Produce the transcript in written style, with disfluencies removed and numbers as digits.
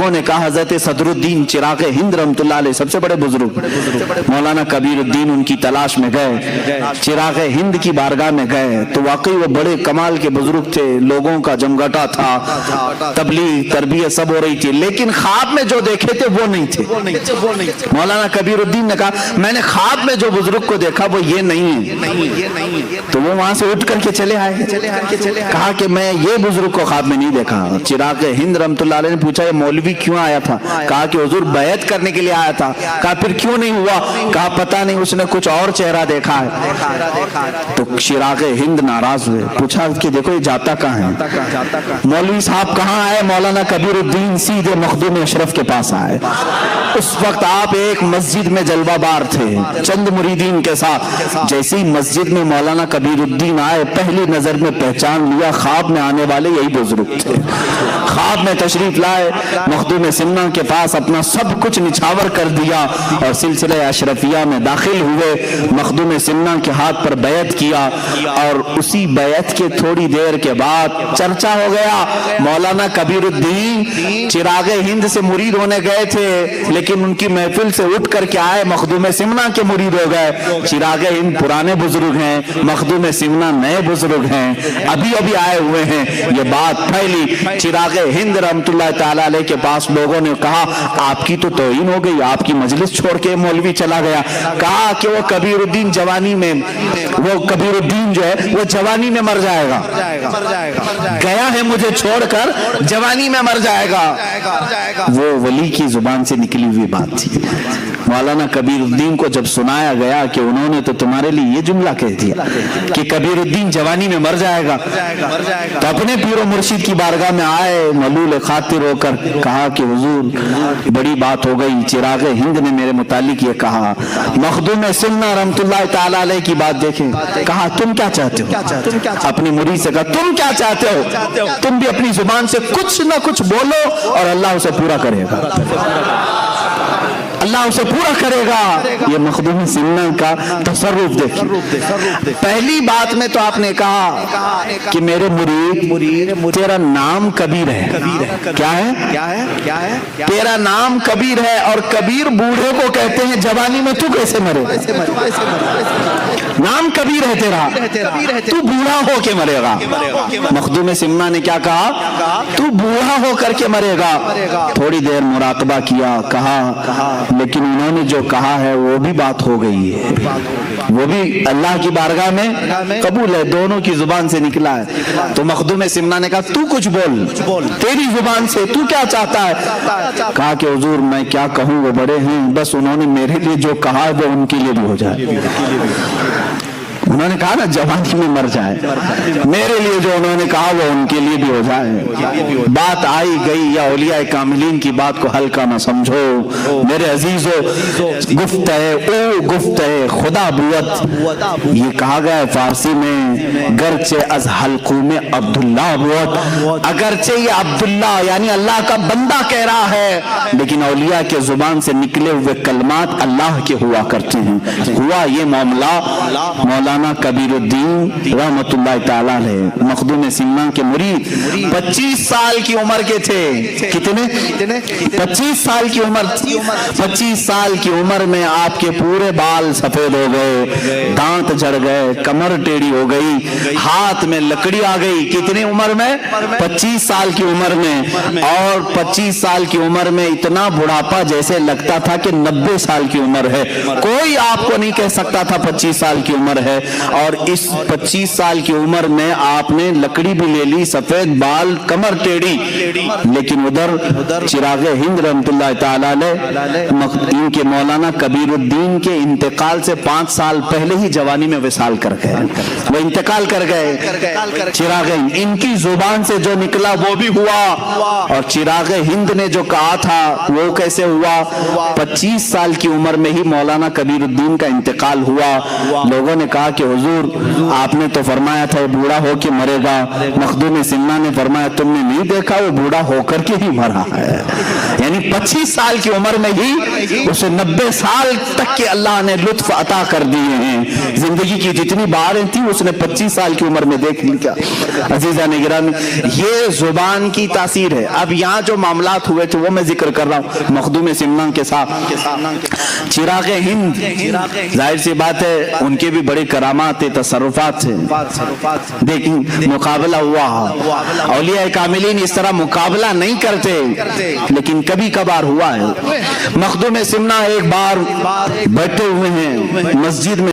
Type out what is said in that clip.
لوگوں نے کہا حضرت صدرالدین چراغ ہند رحمۃ اللہ علیہ سب سے بڑے بزرگ مولانا کبیر الدین ان کی تلاش میں گئے، چراغ ہند کی بارگاہ میں گئے تو واقعی وہ بڑے کمال کے بزرگ تھے، لوگوں کا جمگٹا تھا، تبلیغ تربیت سب ہو رہی تھی، لیکن خواب میں جو دیکھے تھے وہ نہیں تھے۔ مولانا کبیر الدین نے کہا میں نے خواب میں جو بزرگ کو دیکھا وہ یہ نہیں ہے، تو وہ وہاں سے اٹھ کر کے چلے آئے، کہا کہ میں یہ بزرگ کو خواب میں نہیں دیکھا۔ چراغ ہند رحمۃ اللہ علیہ نے پوچھا یہ مولوی کیوں آیا تھا؟ کہا کہ حضور بیعت کرنے کے لیے آیا تھا۔ کہا پھر کیوں نہیں ہوا؟ کہا پتہ نہیں، اس نے کچھ اور چہرہ دیکھا ہے۔ تو چراغ ہند ناراض ہوئے، پوچھا کہ دیکھو یہ جاتا کہاں ہے؟ مولوی صاحب کہاں آئے؟ مولانا کبیر الدین سیدھے مخدوم اشرف کے پاس آئے۔ اس وقت آپ ایک مسجد میں جلوہ بار تھے چند مریدین کے ساتھ، جیسے ہی مسجد میں مولانا کبیر الدین آئے پہلی نظر میں پہچان لیا خواب میں آنے والے یہی بزرگ تھے۔ خواب میں تشریف لائے، مخدوم سمنا کے پاس اپنا سب کچھ نچھاور کر دیا اور سلسلہ اشرفیہ میں داخل ہوئے، مخدوم سمنا کے ہاتھ پر بیعت کیا، اور اسی بیعت کے تھوڑی دیر کے بعد چرچا ہو گیا مولانا کبیر الدین چراغ ہند سے مرید ہونے گئے تھے، لیکن ان کی محفل سے اٹھ کر کے آئے مخدوم سمنا کے مرید ہو گئے۔ چراغ ہند پرانے بزرگ ہیں، مخدوم سمنا نئے بزرگ ہیں، ابھی ابھی آئے ہوئے ہیں۔ یہ بات پھیلی، چراغ ہند رحمت اللہ تعالی علیہ کے پاس لوگوں نے کہا آپ کی تو توہین ہو گئی، آپ کی مجلس چھوڑ کے مولوی چلا گیا۔ کہا کہ وہ کبیر الدین جوانی میں، وہ کبیر الدین جو ہے وہ جوانی میں مر جائے گا، گیا ہے مجھے چھوڑ کر جوانی میں مر جائے گا۔ وہ ولی کی زبان سے نکلی ہوئی بات تھی۔ مولانا کبیر الدین کو جب سنایا گیا کہ انہوں نے تو تمہارے لیے یہ جملہ کہہ دیا کہ کبیر الدین جوانی میں مر جائے گا، تو اپنے پیر و مرشد کی بارگاہ میں آئے ملول خاطر ہو کر، کہا کہ حضور بڑی بات ہو گئی، چراغ ہند نے میرے متعلق یہ کہا۔ مخدوم سمنا رحمت اللہ تعالی علیہ کی بات دیکھیں، کہا تم کیا چاہتے ہو؟ اپنی مرید سے کہا تم کیا چاہتے ہو؟ تم بھی اپنی زبان سے کچھ نہ کچھ بولو اور اللہ اسے پورا کرے گا، اللہ اسے پورا کرے گا۔ یہ مخدوم سمنا کا تصرف دیکھیں۔ پہلی بات میں تو آپ نے کہا کہ میرے مرید تیرا نام کبیر ہے۔ کیا ہے؟ تیرا نام کبیر ہے، اور کبیر بوڑھے کو کہتے ہیں، جوانی میں تو کیسے مرے؟ نام کبیر ہے تیرا، تو بوڑھا ہو کے مرے گا۔ مخدوم سمنا نے کیا کہا؟ تو بوڑھا ہو کر کے مرے گا۔ تھوڑی دیر مراقبہ کیا، کہا لیکن انہوں نے جو کہا ہے وہ بھی بات ہو گئی ہے، وہ بھی اللہ کی بارگاہ میں قبول ہے، دونوں کی زبان سے نکلا ہے۔ تو مخدوم سمنا نے کہا تو کچھ بول، تیری زبان سے تو کیا چاہتا ہے؟ کہا کہ حضور میں کیا کہوں، وہ بڑے ہیں، بس انہوں نے میرے لیے جو کہا ہے وہ ان کے لیے بھی ہو جائے۔ انہوں نے کہا نا جوانی میں مر جائے، میرے لیے جو انہوں نے کہا وہ ان کے لیے بھی ہو جائے۔ بات آئی گئی، یا اولیاء کاملین کی بات کو ہلکا نہ سمجھو میرے عزیزو۔ گفت ہے خدا بوت، یہ کہا گیا ہے فارسی میں، گرچہ از حلقوم عبداللہ بوت، اگرچہ یہ عبداللہ یعنی اللہ کا بندہ کہہ رہا ہے، لیکن اولیاء کے زبان سے نکلے ہوئے کلمات اللہ کے ہوا کرتے ہیں۔ ہوا یہ معاملہ، مولانا کبیر الدین رحمت اللہ تعالیٰ علیہ مخدوم سمنا کے مرید 25 سال کی عمر کے تھے۔ کتنے؟ 25 سال کی عمر۔ 25 سال کی عمر میں آپ کے پورے بال سفید ہو گئے، دانت جھڑ گئے، کمر ٹیڑھی ہو گئی، ہاتھ میں لکڑی آ گئی۔ کتنی عمر میں؟ 25 سال کی عمر میں۔ اور 25 سال کی عمر میں اتنا بڑھاپا جیسے لگتا تھا کہ 90 سال کی عمر ہے۔ کوئی آپ کو نہیں کہہ سکتا تھا 25 سال کی عمر ہے۔ اور اس 25 سال کی عمر میں آپ نے لکڑی بھی لے لی، سفید بال، کمر ٹیڑھی، لیکن ادھر چراغ ہند رحمت اللہ تعالی علیہ ان کے مولانا کبیر الدین کے انتقال سے 5 سال پہلے ہی جوانی میں وصال کر گئے، وہ انتقال کر گئے۔ چراغ ہند ان کی زبان سے جو نکلا وہ بھی ہوا، اور چراغ ہند نے جو کہا تھا وہ کیسے ہوا؟ 25 سال کی عمر میں ہی مولانا کبیر الدین کا انتقال ہوا۔ لوگوں نے کہا کہ حضور آپ نے تو فرمایا تھا بوڑھا ہو کے مرے گا۔ مخدوم سمنا نے فرمایا تم نے نہیں دیکھا، وہ بوڑھا ہو کر کے ہی مرا ہے، یعنی 25 سال کی عمر میں ہی اسے 90 سال تک کے اللہ نے لطف عطا کر دیے ہیں۔ زندگی کی جتنی بہاریں تھیں اس نے 25 سال کی عمر میں دیکھ لیا۔ عزیزان گرامی، یہ زبان کی تاثیر ہے۔ اب یہاں جو معاملات ہوئے تھے وہ میں ذکر کر رہا ہوں مخدوم سمنا کے ساتھ۔ چراغ ہند، ظاہر سی بات ہے ان کے بھی بڑے کرامات تصرفات تھے، دیکھیں مقابلہ ہوا، اولیاء کاملین اس طرح مقابلہ نہیں کرتے لیکن کبھی کبھار ہوا ہے۔ مخدوم سمنا ایک بار بیٹھے ہوئے ہیں مسجد میں،